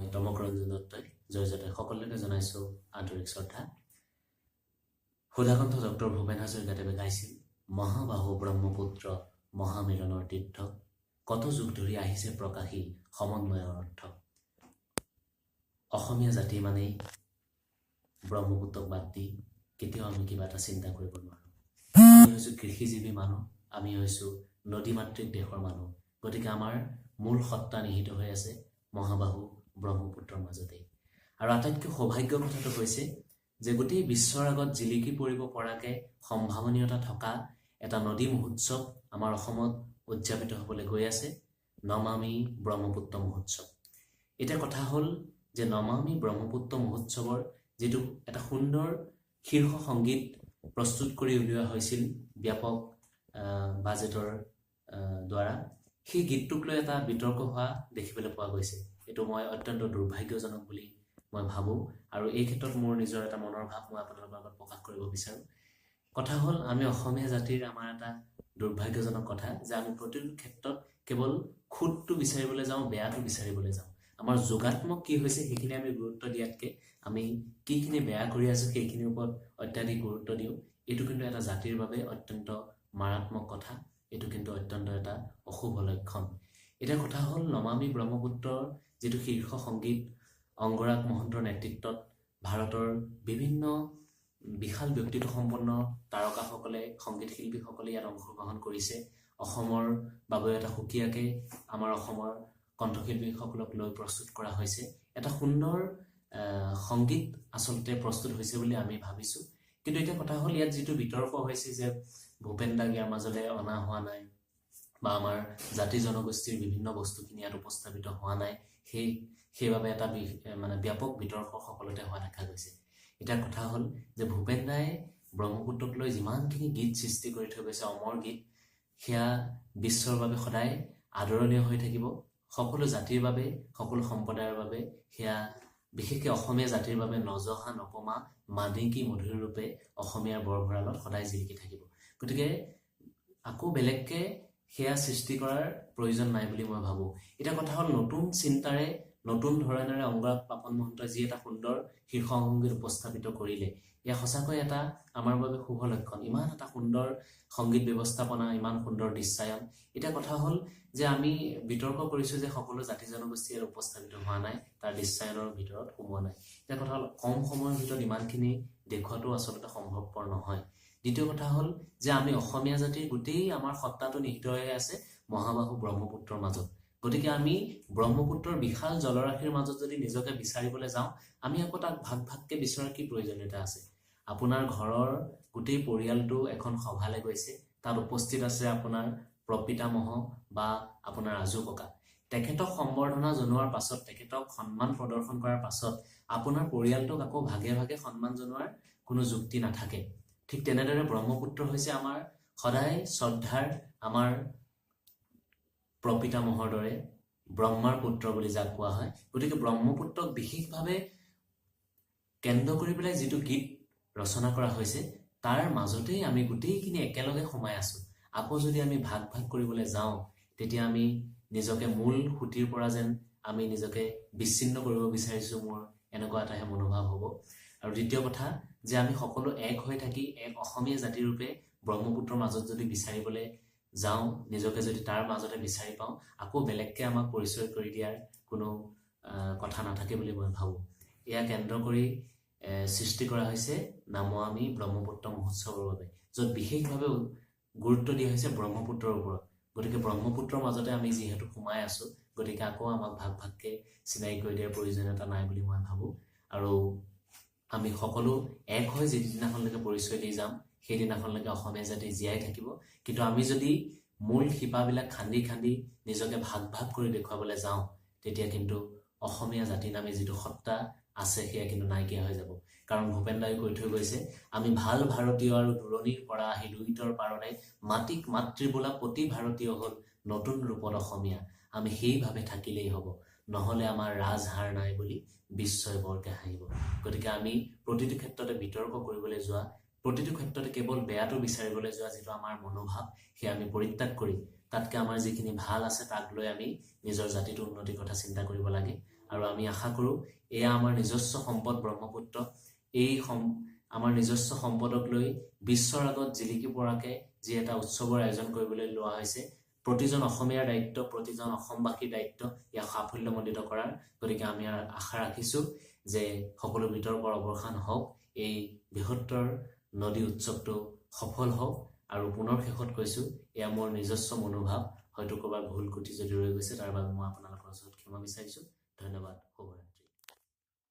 তমক ৰঞ্জন দত্তই জয়জতে সকলোকে জনাইছো আন্তৰিক শ্ৰদ্ধা। সুধাকণ্ঠ ডক্টৰ ভূপেন হাজৰিকাদেৱে গাইছিল মহাবাহু ব্ৰহ্মপুত্ৰ মহামিলনৰ তীৰ্থ, কত যুগ ধৰি আহিছে প্ৰকাশী সমন্বয়ৰ অৰ্থ। অসমীয়া জাতি মানেই ব্ৰহ্মপুত্ৰক বাদ দি কেতিয়াও আমি কিবা এটা চিন্তা কৰিব নোৱাৰো। আমি হৈছো কৃষিজীৱী মানুহ, আমি হৈছো নদী মাতৃক দেশৰ মানুহ। গতিকে আমাৰ মূল সত্তা নিহিত হৈ আছে মহাবাহু ব্ৰহ্মপুত্ৰৰ মাজতেই। আৰু আটাইতকৈ সৌভাগ্যৰ কথাটো হৈছে যে গোটেই বিশ্বৰ আগত জিলিকি পৰিব পৰাকে সম্ভাৱনীয়তা থকা এটা নদী মহোৎসৱ আমাৰ অসমত উদযাপিত হ'বলৈ গৈ আছে, নমামি ব্ৰহ্মপুত্ৰ মহোৎসৱ। এতিয়া কথা হ'ল যে নমামি ব্ৰহ্মপুত্ৰ মহোৎসৱৰ যিটো এটা সুন্দৰ শীৰ্ষ সংগীত প্ৰস্তুত কৰি উলিওৱা হৈছিল ব্যাপক বাজেটৰ দ্বাৰা, সেই গীতটোক লৈ এটা বিতৰ্ক হোৱা দেখিবলৈ পোৱা গৈছে। এইটো মই অত্যন্ত দুৰ্ভাগ্যজনক বুলি মই ভাবোঁ, আৰু এই ক্ষেত্ৰত মোৰ নিজৰ এটা মনৰ ভাৱ মই আপোনালোকৰ আগত প্ৰকাশ কৰিব বিচাৰোঁ। কথা হ'ল আমি অসমীয়া জাতিৰ আমাৰ এটা দুৰ্ভাগ্যজনক কথা যে আমি প্ৰতিটো ক্ষেত্ৰত কেৱল খুঁতটো বিচাৰিবলৈ যাওঁ, বেয়াটো বিচাৰিবলৈ যাওঁ। আমাৰ যোগাত্মক কি হৈছে সেইখিনি আমি গুৰুত্ব দিয়াতকৈ আমি কিখিনি বেয়া কৰি আছোঁ সেইখিনিৰ ওপৰত অত্যাধিক গুৰুত্ব দিওঁ। এইটো কিন্তু এটা জাতিৰ বাবে অত্যন্ত মাৰাত্মক কথা, এইটো কিন্তু অত্যন্ত এটা অশুভ লক্ষণ। এতিয়া কথা হ'ল নমামি ব্ৰহ্মপুত্ৰৰ যিটো শীৰ্ষ সংগীত অংগৰাগ মহন্তৰ নেতৃত্বত ভাৰতৰ বিভিন্ন বিশাল ব্যক্তিত্ব সম্পন্ন তাৰকাসকলে, সংগীত শিল্পীসকলে ইয়াত অংশগ্ৰহণ কৰিছে। অসমৰ বাবেও এটা সুকীয়াকৈ আমাৰ অসমৰ কণ্ঠশিল্পীসকলক লৈ প্ৰস্তুত কৰা হৈছে। এটা সুন্দৰ সংগীত আচলতে প্ৰস্তুত হৈছে বুলি আমি ভাবিছোঁ। কিন্তু এতিয়া কথা হ'ল ইয়াত যিটো বিতৰ্ক হৈছে যে ভূপেন দাক ইয়াৰ মাজলৈ অনা হোৱা নাই বা আমাৰ জাতি জনগোষ্ঠীৰ বিভিন্ন বস্তুখিনি ইয়াত উপস্থাপিত হোৱা নাই, সেইবাবে এটা মানে ব্যাপক বিতৰ্ক সকলোতে হোৱা দেখা গৈছে। এতিয়া কথা হ'ল যে ভূপেন দাই ব্ৰহ্মপুত্ৰক লৈ যিমানখিনি গীত সৃষ্টি কৰি থৈ গৈছে, অমৰ গীত, সেয়া বিশ্বৰ বাবে সদায় আদৰণীয় হৈ থাকিব। সকলো জাতিৰ বাবে, সকলো সম্প্ৰদায়ৰ বাবে সেয়া বিশেষকৈ অসমীয়া জাতিৰ বাবে নজহা নকমা মাদিকী মধুৰ ৰূপে অসমীয়াৰ বৰভঁৰালত সদায় জিলিকি থাকিব। গতিকে আকৌ বেলেগকৈ সেয়া সৃষ্টি কৰাৰ প্ৰয়োজন নাই বুলি মই ভাবোঁ। এতিয়া কথা হ'ল নতুন চিন্তাৰে, নতুন ধৰণেৰে অংগৰাগ পাপন মহন্তই যি এটা সুন্দৰ শীৰ্ষ সংগীত উপস্থাপিত কৰিলে, এয়া সঁচাকৈ এটা আমাৰ বাবে শুভ লক্ষণ। ইমান এটা সুন্দৰ সংগীত ব্যৱস্থাপনা, ইমান সুন্দৰ দৃশ্যায়ন। এতিয়া কথা হ'ল যে আমি বিতৰ্ক কৰিছোঁ যে সকলো জাতি জনগোষ্ঠী ইয়াত উপস্থাপিত হোৱা নাই, তাৰ দৃশ্যায়নৰ ভিতৰত সোমোৱা নাই। এতিয়া কথা হ'ল কম সময়ৰ ভিতৰত ইমানখিনি দেখুৱাটো আচলতে সম্ভৱপৰ নহয়। দ্বিতীয় কথা হ'ল যে আমি অসমীয়া জাতিৰ গোটেই আমাৰ সত্তাটো নিহিত হৈ আছে মহাবাহু ব্ৰহ্মপুত্ৰৰ মাজত। গতিকে আমি ব্ৰহ্মপুত্ৰৰ বিশাল জলৰাশিৰ মাজত যদি নিজকে বিচাৰিবলৈ যাওঁ, আমি আকৌ তাক ভাগ ভাগকৈ বিচৰাৰ কি প্ৰয়োজনীয়তা আছে? আপোনাৰ ঘৰৰ গোটেই পৰিয়ালটো এখন সভালৈ গৈছে, তাত উপস্থিত আছে আপোনাৰ প্ৰপিতামহ বা আপোনাৰ আজু ককা। তেখেতক সম্বৰ্ধনা জনোৱাৰ পাছত, তেখেতক সন্মান প্ৰদৰ্শন কৰাৰ পাছত আপোনাৰ পৰিয়ালটোক আকৌ ভাগে ভাগে সন্মান জনোৱাৰ কোনো যুক্তি নাথাকে। ঠিক তেনেদৰে ব্ৰহ্মপুত্ৰ হৈছে আমাৰ সদায় শ্ৰদ্ধাৰ আমাৰ প্ৰপিতামহৰ দৰে ব্ৰহ্মাৰ পুত্ৰ বুলি যাক কোৱা হয়। গতিকে ব্ৰহ্মপুত্ৰক বিশেষভাৱে কেন্দ্ৰ কৰি পেলাই যিটো গীত ৰচনা কৰা হৈছে, তাৰ মাজতেই আমি গোটেইখিনি একেলগে সোমাই আছোঁ। আকৌ যদি আমি ভাগ ভাগ কৰিবলৈ যাওঁ, তেতিয়া আমি নিজকে মূল সুঁতিৰ পৰা যেন আমি নিজকে বিচ্ছিন্ন কৰিব বিচাৰিছোঁ, মোৰ এনেকুৱা এটাহে মনোভাৱ হ'ব। আৰু দ্বিতীয় কথা যে আমি সকলো এক হৈ থাকি এক অসমীয়া জাতিৰূপে ব্ৰহ্মপুত্ৰৰ মাজত যদি বিচাৰিবলৈ যাওঁ, নিজকে যদি তাৰ মাজতে বিচাৰি পাওঁ, আকৌ বেলেগকৈ আমাক পৰিচয় কৰি দিয়াৰ কোনো কথা নাথাকে বুলি মই ভাবোঁ। এয়া কেন্দ্ৰ কৰি সৃষ্টি কৰা হৈছে নমামি ব্ৰহ্মপুত্ৰ মহোৎসৱৰ বাবে, য'ত বিশেষভাৱে গুৰুত্ব দিয়া হৈছে ব্ৰহ্মপুত্ৰৰ ওপৰত। গতিকে ব্ৰহ্মপুত্ৰৰ মাজতে আমি যিহেতু সোমাই আছোঁ, গতিকে আকৌ আমাক ভাগ ভাগকৈ চিনাকি কৰি দিয়াৰ প্ৰয়োজনীয়তা নাই বুলি মই ভাবোঁ। আৰু আমি সকলো এক হৈ যিদিনাখনলৈকে পৰিচয় দি যাম, সেইদিনাখনলৈকে অসমীয়া জাতি জীয়াই থাকিব। কিন্তু আমি যদি মূল শিপাবিলাক খান্দি খান্দি নিজকে ভাগ ভাগ কৰি দেখুৱাবলৈ যাওঁ, তেতিয়া কিন্তু অসমীয়া জাতি নামে যিটো সত্তা আছে সেয়া কিন্তু নাইকিয়া হৈ যাব। কাৰণ ভূপেন দাই কৈ থৈ গৈছে, আমি ভাল ভাৰতীয় আৰু দূৰণিৰ পৰা আহি দুইতৰ পাৰতে মাটিক মাতৃ বোলা প্ৰতি ভাৰতীয় হ'ল নতুন ৰূপত অসমীয়া। আমি সেইভাৱে থাকিলেই হ'ব, নহ'লে আমাৰ ৰাজহাৰ নাই বুলি বিশ্বই বৰকে হাঁহিব। গতিকে আমি প্ৰতিটো ক্ষেত্ৰতে বিতৰ্ক কৰিবলৈ যোৱা, প্ৰতিটো ক্ষেত্ৰতে কেৱল বেয়াটো বিচাৰিবলৈ যোৱা যিটো আমাৰ মনোভাৱ, সেয়া আমি পৰিত্যাগ কৰি তাতকৈ আমাৰ যিখিনি ভাল আছে তাক লৈ আমি নিজৰ জাতিটোৰ উন্নতিৰ কথা চিন্তা কৰিব লাগে। আৰু আমি আশা কৰোঁ এয়া আমাৰ নিজস্ব সম্পদ ব্ৰহ্মপুত্ৰ এই আমাৰ নিজস্ব সম্পদক লৈ বিশ্বৰ আগত জিলিকি পৰাকে যি এটা উৎসৱৰ আয়োজন কৰিবলৈ লোৱা হৈছে প্ৰতিজন অসমীয়াৰ দায়িত্ব প্ৰতিজন অসমবাসীৰ দায়িত্ব ইয়াক সাফল্যমণ্ডিত কৰাৰ গতিকে আমি আশা ৰাখিছোঁ যে সকলো বিতৰ্কৰ অৱসান হওক এই বৃহত্তৰ নদী উৎসৱটো সফল হওক আৰু পুনৰ শেষত কৈছোঁ এয়া মোৰ নিজস্ব মনোভাৱ হয়তো ক'ৰবাত ভুল ক্ৰুটি যদি ৰৈ গৈছে তাৰ বাবে মই আপোনালোকৰ ওচৰত ক্ষমা বিচাৰিছোঁ ধন্যবাদ